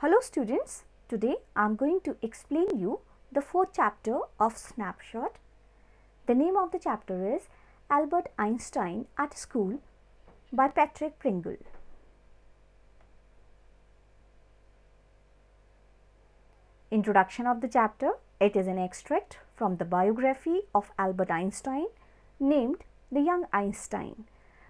Hello students, today I am going to explain you the fourth chapter of Snapshot. The name of the chapter is Albert Einstein at School by Patrick Pringle. Introduction of the chapter. It is an extract from the biography of Albert Einstein named The Young Einstein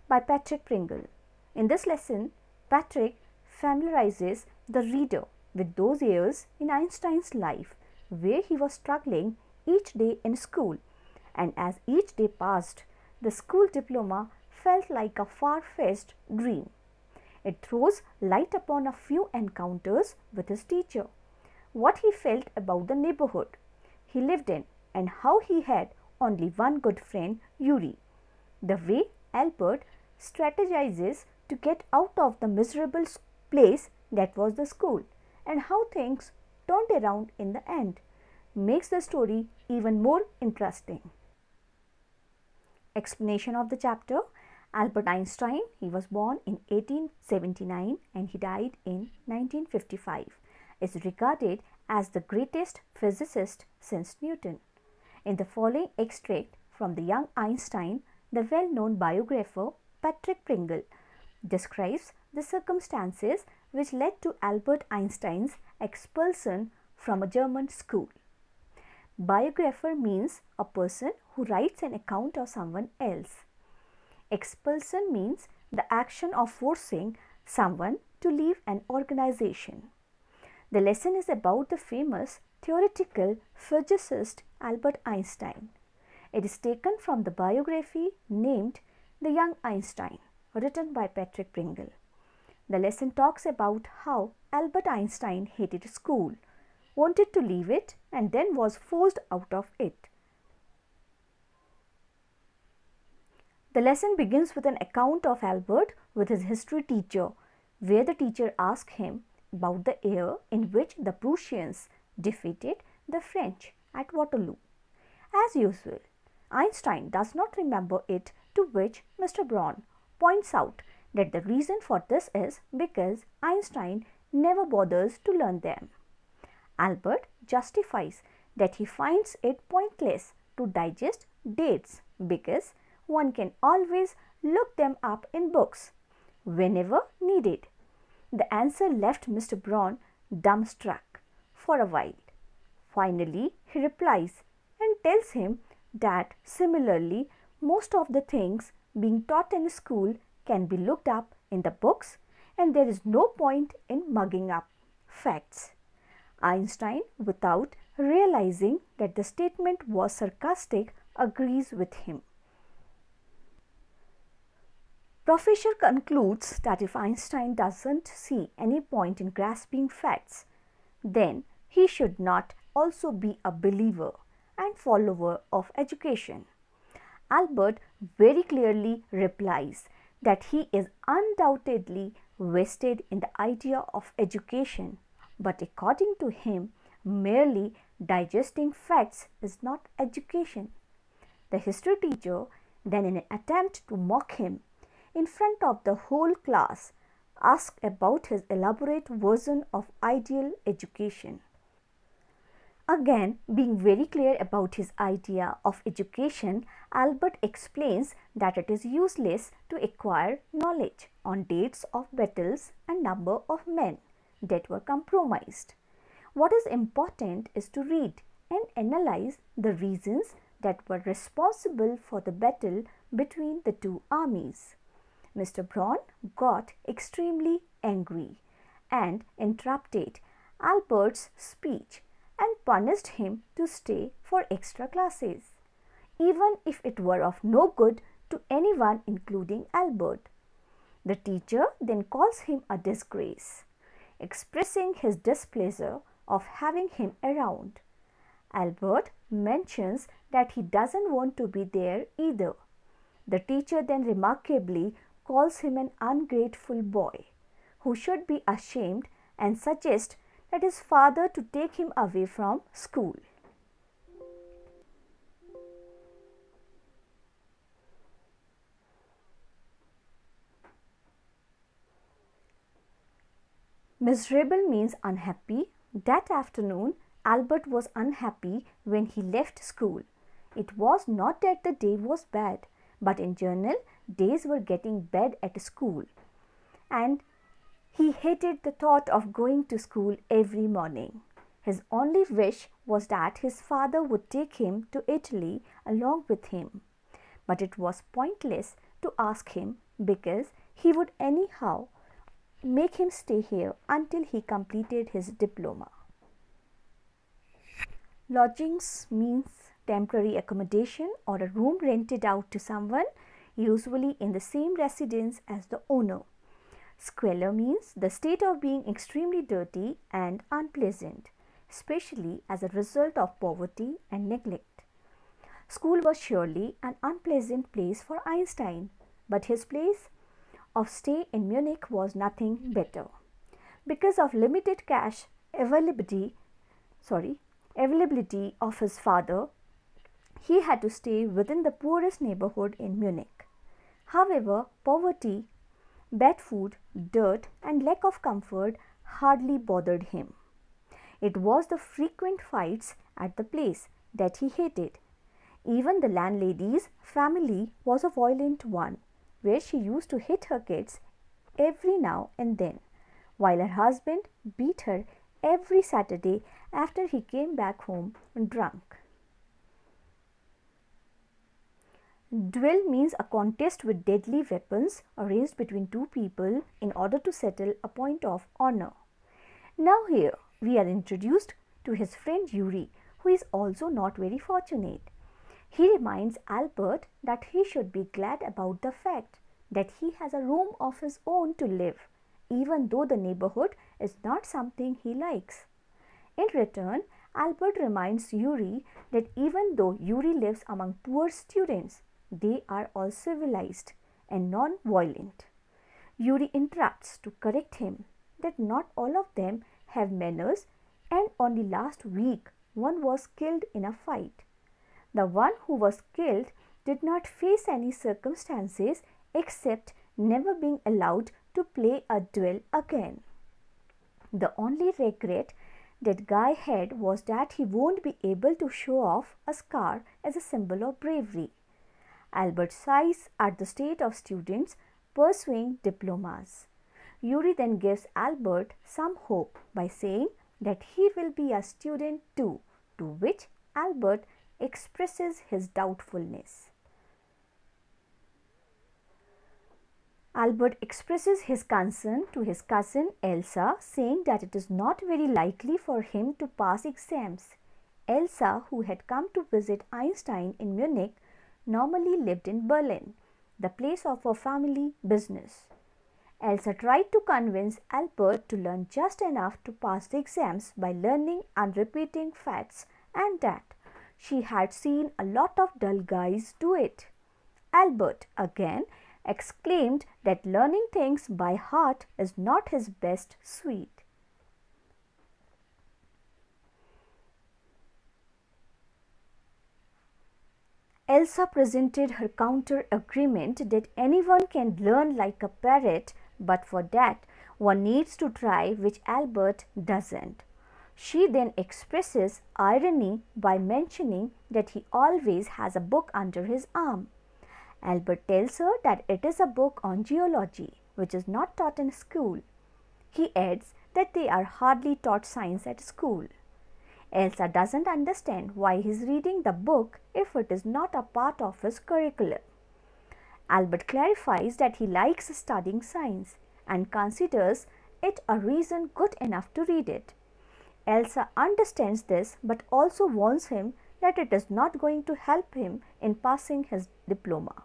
by Patrick Pringle. In this lesson, Patrick familiarizes the reader with those years in Einstein's life where he was struggling each day in school, and as each day passed, the school diploma felt like a far-fetched dream. It throws light upon a few encounters with his teacher, what he felt about the neighborhood he lived in, and how he had only one good friend, Yuri. The way Albert strategizes to get out of the miserable place that was the school, and how things turned around in the end, makes the story even more interesting. Explanation of the chapter. Albert Einstein, he was born in 1879 and he died in 1955, is regarded as the greatest physicist since Newton. In the following extract from The Young Einstein, the well-known biographer Patrick Pringle describes the circumstances which led to Albert Einstein's expulsion from a German school. Biographer means a person who writes an account of someone else. Expulsion means the action of forcing someone to leave an organization. The lesson is about the famous theoretical physicist Albert Einstein. It is taken from the biography named The Young Einstein, written by Patrick Pringle. The lesson talks about how Albert Einstein hated school, wanted to leave it, and then was forced out of it. The lesson begins with an account of Albert with his history teacher, where the teacher asks him about the year in which the Prussians defeated the French at Waterloo. As usual, Einstein does not remember it, to which Mr. Braun points out that the reason for this is because Einstein never bothers to learn them. Albert justifies that he finds it pointless to digest dates because one can always look them up in books whenever needed. The answer left Mr. Braun dumbstruck for a while. Finally, he replies and tells him that similarly, most of the things being taught in school can be looked up in the books, and there is no point in mugging up facts. Einstein, without realizing that the statement was sarcastic, agrees with him. Professor concludes that if Einstein doesn't see any point in grasping facts, then he should not also be a believer and follower of education. Albert very clearly replies that he is undoubtedly vested in the idea of education, but according to him, merely digesting facts is not education. The history teacher then, in an attempt to mock him in front of the whole class, asked about his elaborate version of ideal education. Again, being very clear about his idea of education, Albert explains that it is useless to acquire knowledge on dates of battles and number of men that were compromised. What is important is to read and analyze the reasons that were responsible for the battle between the two armies. Mr. Braun got extremely angry and interrupted Albert's speech and punished him to stay for extra classes, even if it were of no good to anyone including Albert. The teacher then calls him a disgrace, expressing his displeasure of having him around. Albert mentions that he doesn't want to be there either. The teacher then remarkably calls him an ungrateful boy who should be ashamed and suggests that his father to take him away from school. Miserable means unhappy. That afternoon, Albert was unhappy when he left school. It was not that the day was bad, but in general, days were getting bad at school. And he hated the thought of going to school every morning. His only wish was that his father would take him to Italy along with him. But it was pointless to ask him because he would anyhow make him stay here until he completed his diploma. Lodgings means temporary accommodation or a room rented out to someone, usually in the same residence as the owner. Squalor means the state of being extremely dirty and unpleasant, especially as a result of poverty and neglect. School was surely an unpleasant place for Einstein, but his place of stay in Munich was nothing better. Because of limited cash availability of his father, he had to stay within the poorest neighborhood in Munich. However, poverty, bad food, dirt, and lack of comfort hardly bothered him. It was the frequent fights at the place that he hated. Even the landlady's family was a violent one, where she used to hit her kids every now and then, while her husband beat her every Saturday after he came back home drunk. Duel means a contest with deadly weapons arranged between two people in order to settle a point of honor. Now here we are introduced to his friend Yuri, who is also not very fortunate. He reminds Albert that he should be glad about the fact that he has a room of his own to live, even though the neighborhood is not something he likes. In return, Albert reminds Yuri that even though Yuri lives among poor students, they are all civilized and non-violent. Yuri interrupts to correct him that not all of them have manners, and only last week one was killed in a fight. The one who was killed did not face any circumstances except never being allowed to play a duel again. The only regret that guy had was that he won't be able to show off a scar as a symbol of bravery. Albert sighs at the state of students pursuing diplomas. Yuri then gives Albert some hope by saying that he will be a student too, to which Albert expresses his doubtfulness. Albert expresses his concern to his cousin Elsa, saying that it is not very likely for him to pass exams. Elsa, who had come to visit Einstein in Munich, normally lived in Berlin, the place of her family business. Elsa tried to convince Albert to learn just enough to pass the exams by learning and repeating facts, and that she had seen a lot of dull guys do it. Albert again exclaimed that learning things by heart is not his best suite. Elsa presented her counter agreement that anyone can learn like a parrot, but for that one needs to try, which Albert doesn't. She then expresses irony by mentioning that he always has a book under his arm. Albert tells her that it is a book on geology, which is not taught in school. He adds that they are hardly taught science at school. Elsa doesn't understand why he is reading the book if it is not a part of his curriculum. Albert clarifies that he likes studying science and considers it a reason good enough to read it. Elsa understands this but also warns him that it is not going to help him in passing his diploma.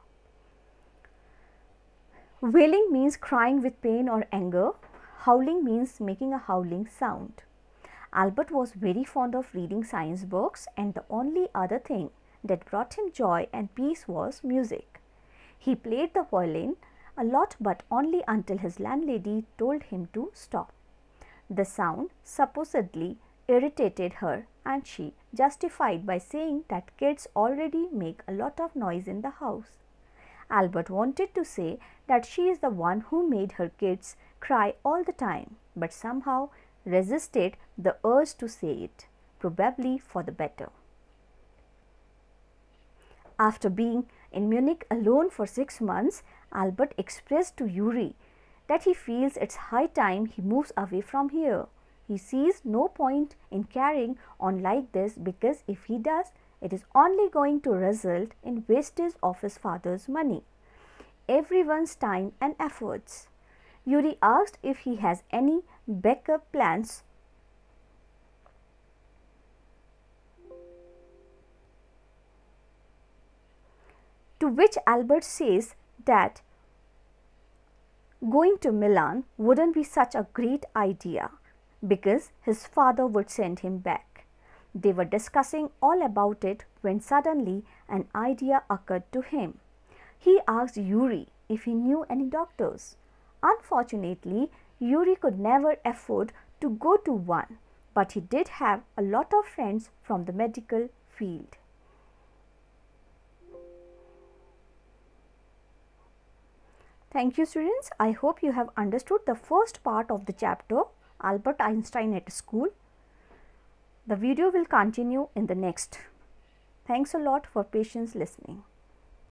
Wailing means crying with pain or anger. Howling means making a howling sound. Albert was very fond of reading science books, and the only other thing that brought him joy and peace was music. He played the violin a lot, but only until his landlady told him to stop. The sound supposedly irritated her, and she justified by saying that kids already make a lot of noise in the house. Albert wanted to say that she is the one who made her kids cry all the time, but somehow resisted the urge to say it, probably for the better. After being in Munich alone for 6 months, Albert expressed to Yuri that he feels it's high time he moves away from here. He sees no point in carrying on like this because if he does, it is only going to result in wastage of his father's money, everyone's time and efforts. Yuri asked if he has any backup plans. To which Albert says that going to Milan wouldn't be such a great idea because his father would send him back. They were discussing all about it when suddenly an idea occurred to him. He asked Yuri if he knew any doctors. Unfortunately, Yuri could never afford to go to one, but he did have a lot of friends from the medical field. Thank you, students. I hope you have understood the first part of the chapter, Albert Einstein at School. The video will continue in the next. Thanks a lot for patience listening.